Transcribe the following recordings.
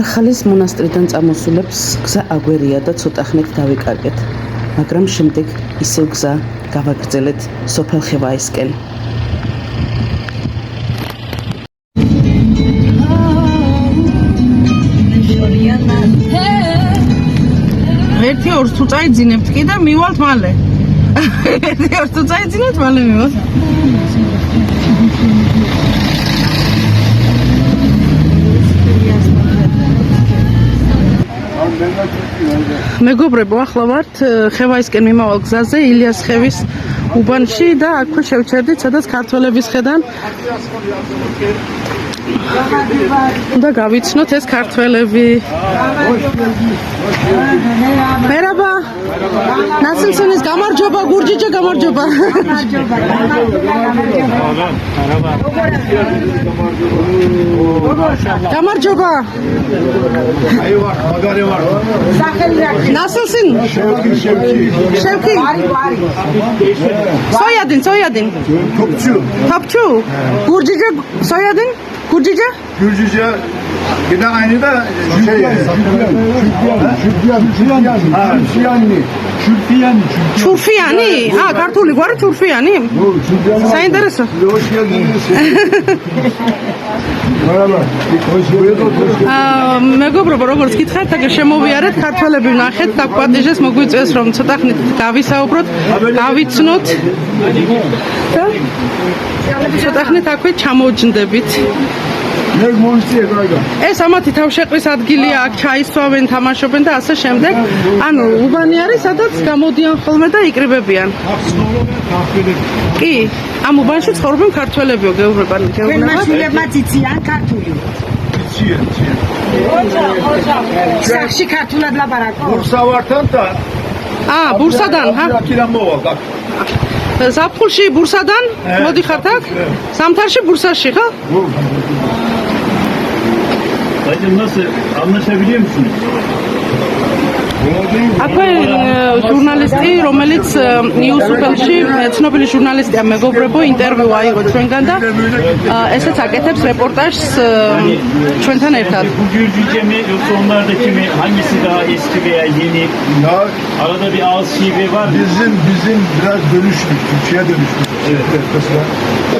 ახალის მონასტრიდან წამოსულებს გზა აგვერია და ცოტა ხნით დავიკარგეთ, მაგრამ შემდეგ ისევ გზა გავაგრძელეთ სოფელ ხევაისკენ. ერთი ორს თუ წაიძინებთ კი და მივალთ მალე. ერთი ორს თუ წაიძინებთ მალე მივალთ. მეგობრებო, ახლა ვართ ხევაისკენ მიმავალ გზაზე, ილიას ხევის უბანში და აქვე შევჩერდით, სადაც ქართველების ხედან და გავიცნოთ ეს ქართველები. მერაბა, ნასილსენის გამარჯობა, გურჯიჯა გამარჯობა. გამარჯობა. ნასილსენ. შევკი. Soyadin. Topçu. Gurcice soyadin? Gurcice? Gürcüce yine aynı da Çurfiyani. Ha, kartuli var çurfiyani. Saintereso. Hoş geldiniz. მეგობრებო, როგორც გითხარით, აგერ შემოვიარეთ, ქართველები ვნახეთ, დაგვპატიჟეს, მოგვიწევს რომ ცოტა ხნით გავისაუბროთ, გავიცნოთ და ცოტა ხნით აქვე ჩამოვჯნდებით. ეს ამათი თავშეყრის ადგილია, აქ ჩაისვავენ, თამაშობენ და ასე შემდეგ. ანუ უბანი არის, სადაც გამოდიან ხოლმე და იკრიბებიან. კი, ამ უბანში ცხოვრობენ ქართველებიო, გეუბნებიან. მაშულებმა ციციან ქართული. სახში ქართულად ლაპარაკობ. Bursa'vartan da. ბურსადან, ჰა? Akira movalda. ზაფხულში ბურსადან მოდიხართ აქ? ზამთარში ბურსაში, ხო? Bacım nasıl? Anlaşabiliyor musunuz? აქვე ჟურნალისტი, რომელიც ნიუსუფელში, ცნობილი ჟურნალისტია, მეგობრებო, ინტერვიუ აიღო ჩვენგან და ესეც აკეთებს რეპორტაჟს ჩვენთან ერთად. Bu Gürcüce mi yoksa onlardaki mi? Hangisi daha eski veya yeni? Ya Arada bir ağız şive var mı? bizim biraz dönüştük, Türkçe'ye dönüştük. Evet. Mesela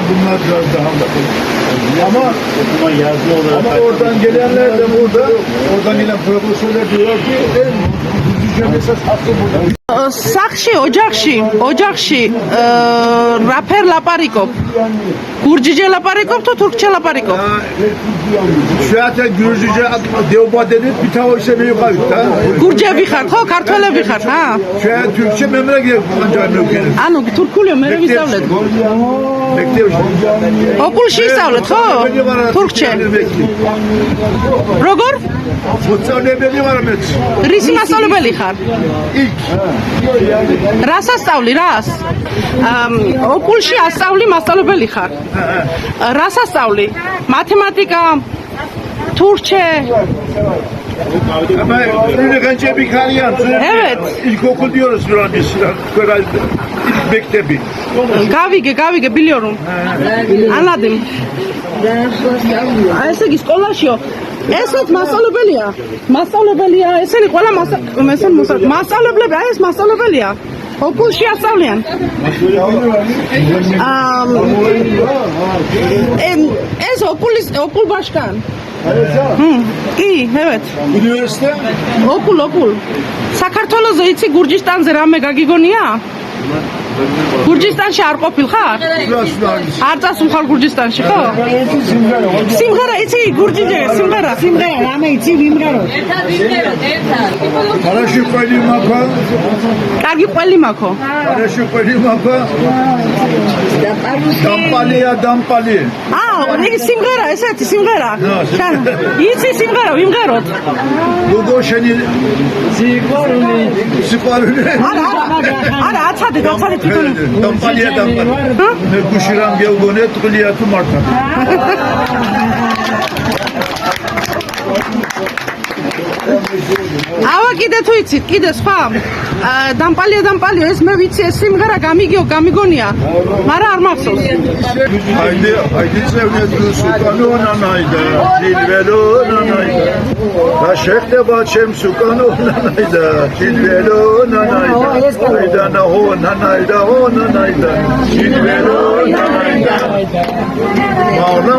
bunlar biraz daha da. Ama Yazılı olarak. oradan gelenler de burada, oradan gelen profesörler diyorlar ki Gürcüce mesaj hakkı burada. სახში, ოჯახში რაფერ ლაპარიკობ? გურჯიჯე ლაპარიკობ თუ თურქჩე ლაპარიკობ? Zaten Gürcüce Deobade'nin bir tava işe büyük kayıt da. გურჯები ხართ, ხო? ქართველები ხართ, ჰა? Şu an Türkçe memleket gelip ancak gelip. ანუ თურქულია მე ვისწავლეთ. Bekliyoruz. ოკულში ისწავლეთ, ხო? თურქჩე. როგორ? Sosyal nebeli var Ahmet. რისი მასწავლებელი ხარ? İlk. რას ასწავლი, რას? ოკულში ასწავლი მასწავლებელი ხარ. რას ასწავლი? მათემატიკა, თურქჩე. Ama ürünü kanca bir kariyer. Evet. İlkokul diyoruz buranın biz. İlk mektebi. გავიგე ბილიორუმ. ანადიმ. ესე იგი სკოლაშიო. ესეც მასწავლებელია, ესენი ყველა მასწავლებლები, ეს მასწავლებელია. ოკულში ასწავლიან. ეს ოკულ ბაშკან. კი, evet. Üniversite? ოკულ. საქართველოზე იცი გურჯისტანზე რამე გაგიგონია? გურჯისტანში არ ყოფილხარ? არ წასულხარ გურჯისტანში, ხო? სიმღერა იცი გურჯიჯე, სიმღერა, რამე იცი ვიმღერო. Paraşı koyayım maka. კარგი ყველი მაქო. Paraşı koyayım maka. Dampali. იგი სიმღერა, ესეთი სიმღერა. იცი სიმღერა, ვიმღეროთ. Gogoşeni. Siparuni. არა, აცადე თვითონ. Dampali. Kuşiram gelgonet kıliyatı marta. ავა კიდე თუ იცით, კიდე სხვა. დამპალიო, ეს მე ვიცი, ეს სიმღერა გამიგონია. მაგრამ არ მახსოვს. Haydi sevgili sultanı ona nayda, cilveli ona nayda. Taşekte bahçem sultanı ona nayda, cilveli ona nayda. Hayda na ona nayda, cilveli ona nayda.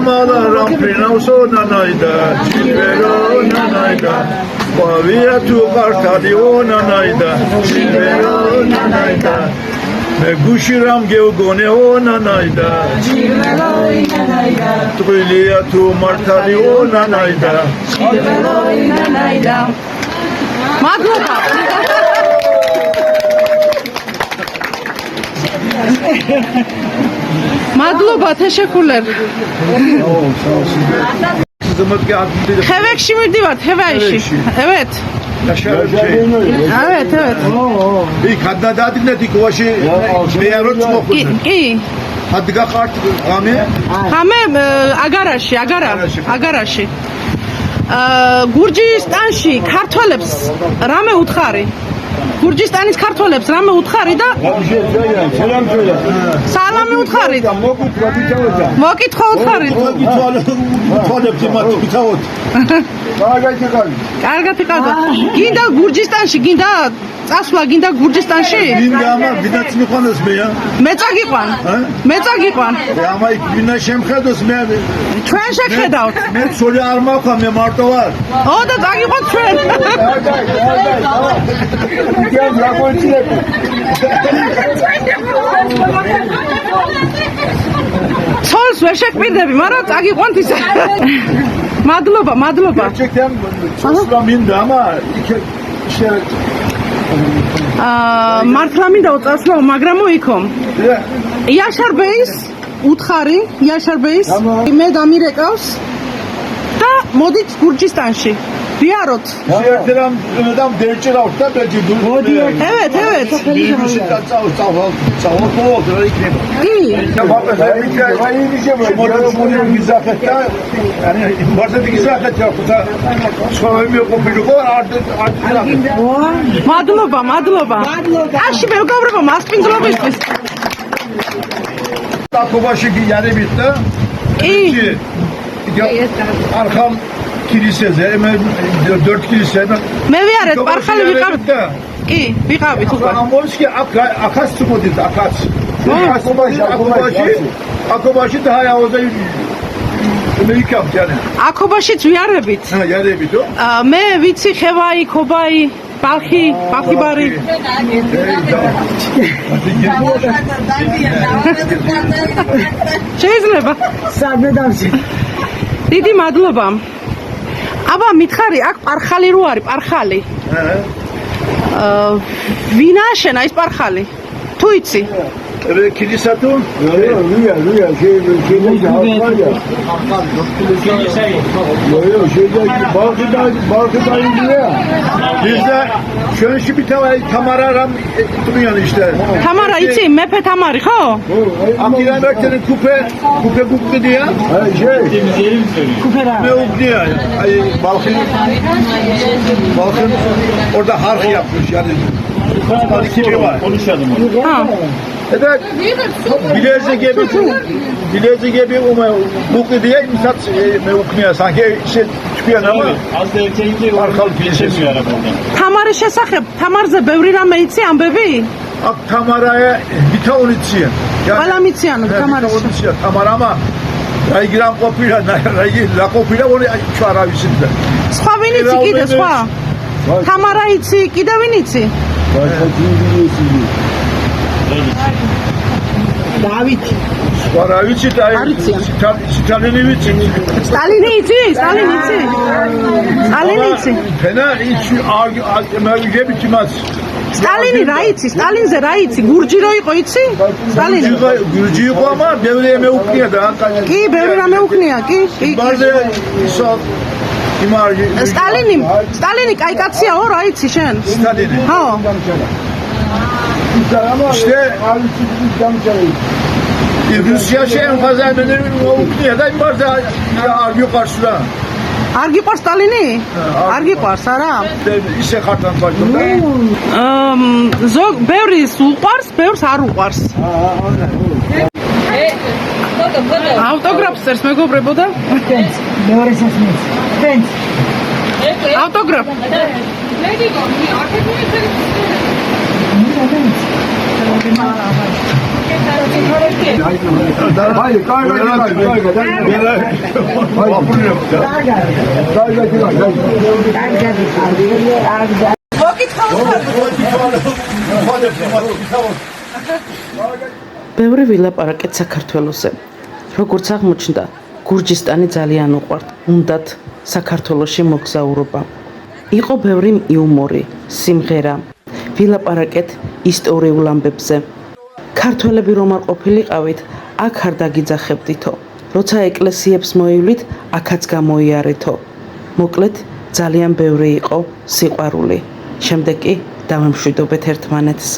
Mağla rampina ona nayda, cilveli ona nayda. Baviye tu kartali ona nayda, cilveli ona nayda. Me gushiram geogone ona nayda, Trilya tu martali ona nayda. მადლობა. მადლობა თეშეკულერ. Kızımız geldi. ხევექში მივდივართ, ხევაიში. Evet. Evet. Bir kadına dadik ne dikoşi beyarot smokusun. კი. Hadiga kart gami. ხამე აგარაში. გურჯისტანში ქართველებს რამე უთხარი? გურჯისტანის ქართველებს რამე უთხარი და სალამი უთხარი. მოკითხვა უთხარი. კარგად იყავდა. გინდა გურჯისტანში, გინდა წასვლა, გინდა გურჯისტანში? Ama bidat mı konuş be ya? მე წაგიყვან. Ama bina şemxedos me. ჩვენ შეგხედავთ. Me soli arma kam me marto var. ო და წაგიყვან ჩვენ. ცოლს ვერ შეკვირდები, მაგრამ წაგიყვანთ ისე. მადლობა. Gerçekten sosla mindi ama işte მართლა მინდა უწასვლო, მაგრამ მოიქო. იაშარ ბეის უთხარი, მე დამირეკავს და მოდით გურჯისტანში. ვიაროთ. Ziyaretiram adam devçil orta bence dur. Evet. კი. მადლობა. აში მე ვგავრება მასპინძლობისთვის. Takobaşı yeri bitti. კი. Arkam kilisesi, hemen 4 kilise. მე ვიარეთ, პარხალი ვიყავით. კი, ვიყავით უკვე. Amorski akas çıkmadı, akas. Akobaşı daha yavaşça Amerika yani. აქობაშიც ვიარებით. Yeri bitti. მე ვიცი ხევაი, ქობაი, ბალხი ბარი. შეიძლება. დიდი მადლობა. აბა მითხარი, აქ პარხალი რო არის, პარხალი. ვინ აშენა ის პარხალი? თუ იცი? Kilise tu? Rüya şeydeki halk var ya. Şeydeki Balkı'dayım diyor. Bizde şöyle bir tane Tamararam duruyor işte. თამარა იცი? მეფე თამარი ხო? Akıran Bekler'in kupe kuklu diye. Ne oldu ya? Balkın orada harf yapmış yani. Hani kimi var? Konuşalım onu. Ha. Evet. Bileze gibi kuklu diye imsat okunuyor. Sanki şey çıkıyor ama. Az da erkeğince Arkalı geçemiyor arabadan. თამარის შესახებ, თამარზე ბევრი რამე იცი ამბები? Ak Tamara'ya bir tane içiyor. ყველა მიციან თამარის. Tamara ama Raygiram kopuyla, la kopuyla onu şu aravisinde. სხვა ვინ იცი კიდე სხვა? თამარა იცი, კიდე ვინ იცი? Başka kim biliyorsun diyor. Aravici de Stalin'i სტალინი იცი? სტალინი იცი? Fena hiç mevge bitimez. სტალინი რა იცი? სტალინზე რა იცი? გურჯი რო იყო იცი? სტალინი. Gürcü yok ama devreye mevkiye de. კი, ბევრი რამე უქნია, კი. Bazı isot imarji. სტალინი კაი კაციაო, რა იცი შენ? Stalin'i. ხო. İşte Rusya şey en fazla benim okunuyor da bazı argı karşıda. არ გიყვარს სტალინი? არ გიყვარს, არა? ისე ხართან თვალო და ზოგ ბევრის უყვარს, ბევრს არ უყვარს. ავტოგრაფს წერს მეგობრებო და მეორე სასმის. ფენს. ავტოგრაფ. Hayır, ბევრი ვილაპარაკეთ საქართველოსზე. როგორც აღმოჩნდა, გურჯისტანი ძალიან უყვართ, უნდათ საქართველოში მოგზაურობა. იყო ბევრი იუმორი, სიმღერა. ვილაპარაკეთ ისტორიულ ამბებზე. ქართველები რომ არ ყოფილიყავით, აქ არ დაგიძახებდითო. როცა ეკლესიებს მოივლით, აქაც გამოიარეთო. მოკლედ, ძალიან ბევრი იყო სიყვარული. შემდეგ კი დავემშვიდობეთ ერთმანეთს.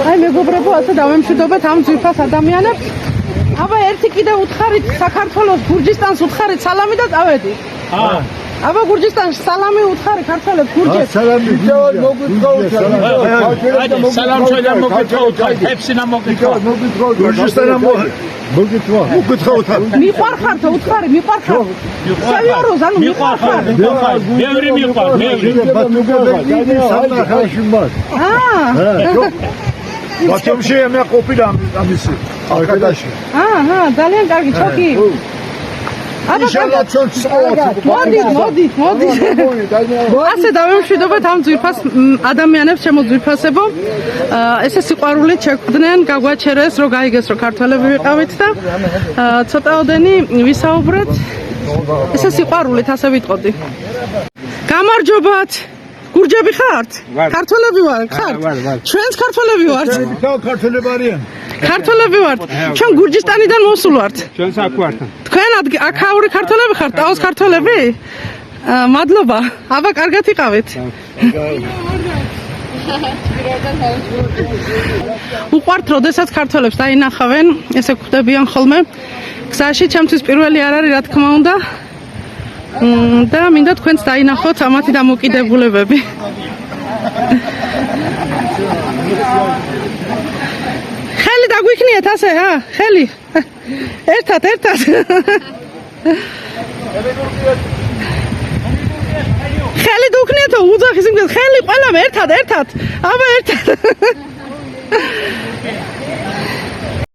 აი მეგობრებო, ასე დავემშვიდობეთ ამ ძვირფას ადამიანებს. აბა ერთი კიდე უთხარით საქართველოს გურჯისტანს უთხარით სალამი და წავედი. აბა გურჯისტანს სალამი უთხარი ქართველებს გურჯებს. სალამ შეიძლება მოგეთხოვოთ, ხებსინა მოგეთხოვოთ. მიყვარხართ უთხარი, მიყვარხართ. სერიოზ, ანუ მიყვარხართ. ბევრი მიყვარს, ბევრი. ბათუმში მე ყოფილი ამისი არკადაში. ძალიან კარგი ჩოქი. აბა მოდით. ასე დავემშვიდობეთ ამ ძვირფას ადამიანებს, ჩემო ძვირფასებო. ესე სიყვარულით შეგვდნენ, გაგვაჩერეს, რომ გაიგეს, რომ ქართველები ვიყავით და ცოტაოდენი ვისაუბრეთ. ესე სიყვარულით ასე ვიტყოდი. გამარჯობათ. გურჯები ხართ? ქართველები ვართ? ჩვენც ქართველები ვართ. ქართველები არიან. ქართველები ვართ. ჩვენ გურჯისტანიდან მოსულ ვართ. ჩვენს აქ ვართ. თქვენ აქაური ქართველები ხართ? ტაოს ქართველები? მადლობა. აბა კარგად იყავით. უყვართ, როდესაც ქართველებს დაინახავენ, ესე გვხვდებიან ხოლმე. გზაში ჩემთვის პირველი არ არის, რა თქმა უნდა. და მინდა თქვენც დაინახოთ ამათი დამოკიდებულებები. ხელი დაგვიქნიეთ ასე, ხელი. ერთად. ხელი დუქნიეთო, უძახის იმგეს, ხელი ყველამ ერთად. აბა ერთად.